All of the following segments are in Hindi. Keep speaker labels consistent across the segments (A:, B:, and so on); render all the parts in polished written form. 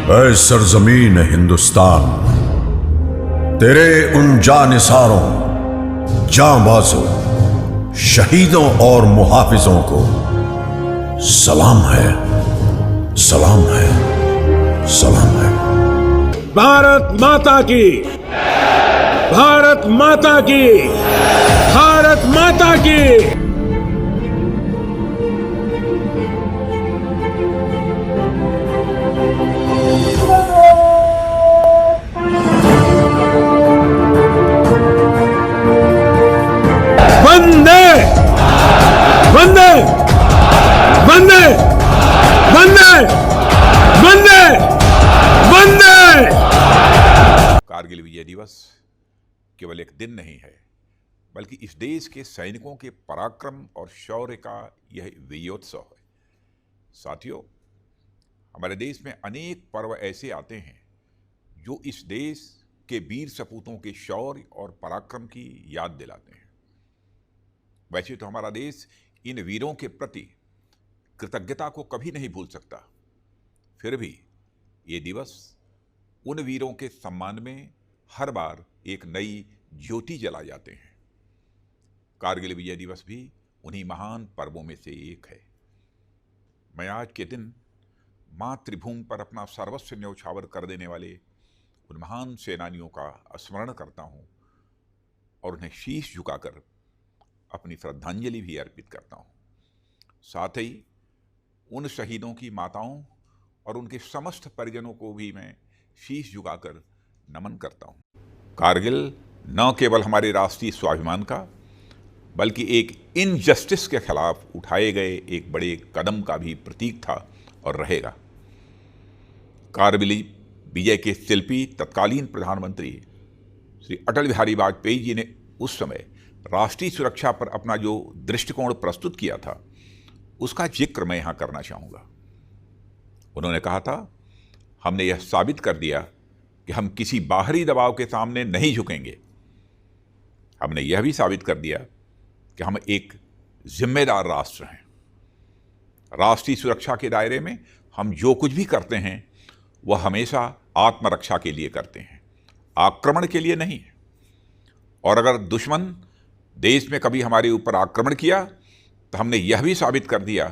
A: ऐ सरजमीन हिंदुस्तान, तेरे उन जानिसारों, जांबाजों, शहीदों और मुहाफिजों को सलाम है, सलाम है, सलाम है।
B: भारत माता की, भारत माता की, भारत माता की। वंदे वंदे वंदे वंदे वंदे वंदे।
C: कारगिल विजय दिवस केवल एक दिन नहीं है, बल्कि इस देश के सैनिकों के पराक्रम और शौर्य का यह विजयोत्सव है। साथियों, हमारे देश में अनेक पर्व ऐसे आते हैं जो इस देश के वीर सपूतों के शौर्य और पराक्रम की याद दिलाते हैं। वैसे तो हमारा देश इन वीरों के प्रति कृतज्ञता को कभी नहीं भूल सकता, फिर भी ये दिवस उन वीरों के सम्मान में हर बार एक नई ज्योति जला जाते हैं। कारगिल विजय दिवस भी उन्हीं महान पर्वों में से एक है। मैं आज के दिन मातृभूमि पर अपना सर्वस्व न्यौछावर कर देने वाले उन महान सेनानियों का स्मरण करता हूँ और उन्हें शीश झुकाकर अपनी श्रद्धांजलि भी अर्पित करता हूँ। साथ ही उन शहीदों की माताओं और उनके समस्त परिजनों को भी मैं शीश झुकाकर नमन करता हूँ। कारगिल न केवल हमारे राष्ट्रीय स्वाभिमान का, बल्कि एक इनजस्टिस के खिलाफ उठाए गए एक बड़े कदम का भी प्रतीक था और रहेगा। कारगिल विजय के शिल्पी तत्कालीन प्रधानमंत्री श्री अटल बिहारी वाजपेयी जी ने उस समय राष्ट्रीय सुरक्षा पर अपना जो दृष्टिकोण प्रस्तुत किया था, उसका जिक्र मैं यहाँ करना चाहूँगा। उन्होंने कहा था, हमने यह साबित कर दिया कि हम किसी बाहरी दबाव के सामने नहीं झुकेंगे। हमने यह भी साबित कर दिया कि हम एक जिम्मेदार राष्ट्र हैं। राष्ट्रीय सुरक्षा के दायरे में हम जो कुछ भी करते हैं वह हमेशा आत्मरक्षा के लिए करते हैं, आक्रमण के लिए नहीं। और अगर दुश्मन देश में कभी हमारे ऊपर आक्रमण किया तो हमने यह भी साबित कर दिया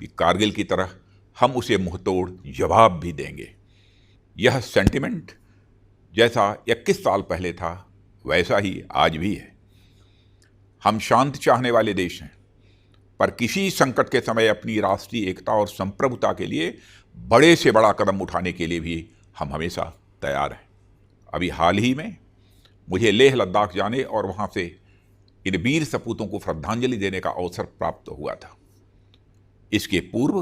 C: कि कारगिल की तरह हम उसे मुंहतोड़ जवाब भी देंगे। यह सेंटिमेंट जैसा 21 साल पहले था, वैसा ही आज भी है। हम शांति चाहने वाले देश हैं, पर किसी संकट के समय अपनी राष्ट्रीय एकता और संप्रभुता के लिए बड़े से बड़ा कदम उठाने के लिए भी हम हमेशा तैयार हैं। अभी हाल ही में मुझे लेह लद्दाख जाने और वहाँ से इन वीर सपूतों को श्रद्धांजलि देने का अवसर प्राप्त हुआ था। इसके पूर्व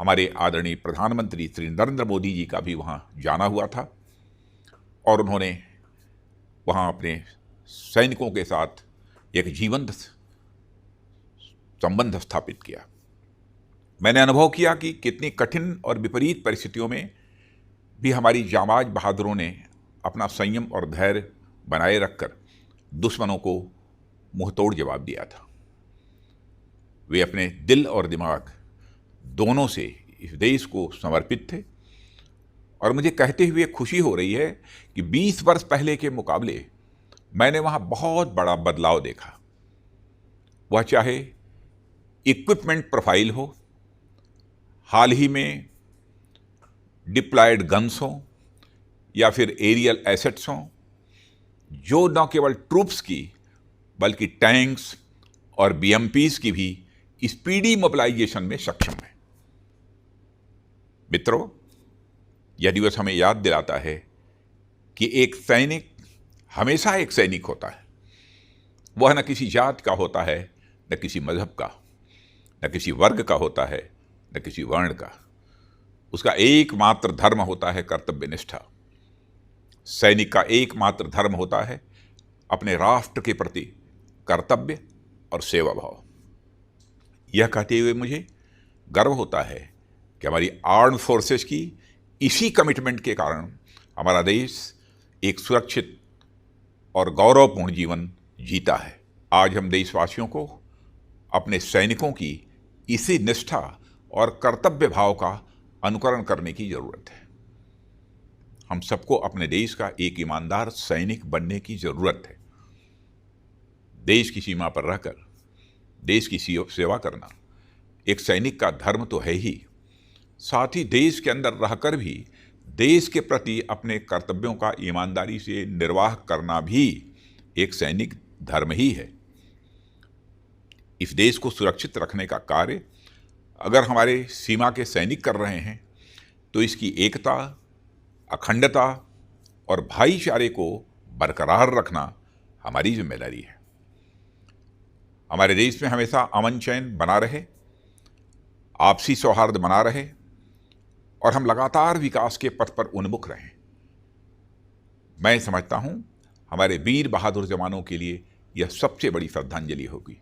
C: हमारे आदरणीय प्रधानमंत्री श्री नरेंद्र मोदी जी का भी वहाँ जाना हुआ था और उन्होंने वहाँ अपने सैनिकों के साथ एक जीवंत संबंध स्थापित किया। मैंने अनुभव किया कि कितनी कठिन और विपरीत परिस्थितियों में भी हमारी जांबाज बहादुरों ने अपना संयम और धैर्य बनाए रखकर दुश्मनों को मुंहतोड़ जवाब दिया था। वे अपने दिल और दिमाग दोनों से इस देश को समर्पित थे और मुझे कहते हुए खुशी हो रही है कि 20 वर्ष पहले के मुकाबले मैंने वहाँ बहुत बड़ा बदलाव देखा। वह चाहे इक्विपमेंट प्रोफाइल हो, हाल ही में डिप्लॉयड गन्स हों या फिर एरियल एसेट्स हों, जो न केवल ट्रूप्स की बल्कि टैंक्स और बीएमपीज की भी स्पीडी मोबिलाइजेशन में सक्षम है। मित्रों, यह दिवस हमें याद दिलाता है कि एक सैनिक हमेशा एक सैनिक होता है। वह न किसी जात का होता है, न किसी मजहब का, न किसी वर्ग का होता है, न किसी वर्ण का। उसका एकमात्र धर्म होता है कर्तव्यनिष्ठा। सैनिक का एकमात्र धर्म होता है अपने राष्ट्र के प्रति कर्तव्य और सेवा भाव। यह कहते हुए मुझे गर्व होता है कि हमारी आर्म्ड फोर्सेस की इसी कमिटमेंट के कारण हमारा देश एक सुरक्षित और गौरवपूर्ण जीवन जीता है। आज हम देशवासियों को अपने सैनिकों की इसी निष्ठा और कर्तव्य भाव का अनुकरण करने की जरूरत है। हम सबको अपने देश का एक ईमानदार सैनिक बनने की जरूरत है। देश की सीमा पर रहकर देश की सेवा करना एक सैनिक का धर्म तो है ही, साथ ही देश के अंदर रहकर भी देश के प्रति अपने कर्तव्यों का ईमानदारी से निर्वाह करना भी एक सैनिक धर्म ही है। इस देश को सुरक्षित रखने का कार्य अगर हमारे सीमा के सैनिक कर रहे हैं तो इसकी एकता, अखंडता और भाईचारे को बरकरार रखना हमारी जिम्मेदारी है। हमारे देश में हमेशा अमन चैन बना रहे, आपसी सौहार्द बना रहे और हम लगातार विकास के पथ पर उन्मुख रहें। मैं समझता हूं हमारे वीर बहादुर जवानों के लिए यह सबसे बड़ी श्रद्धांजलि होगी।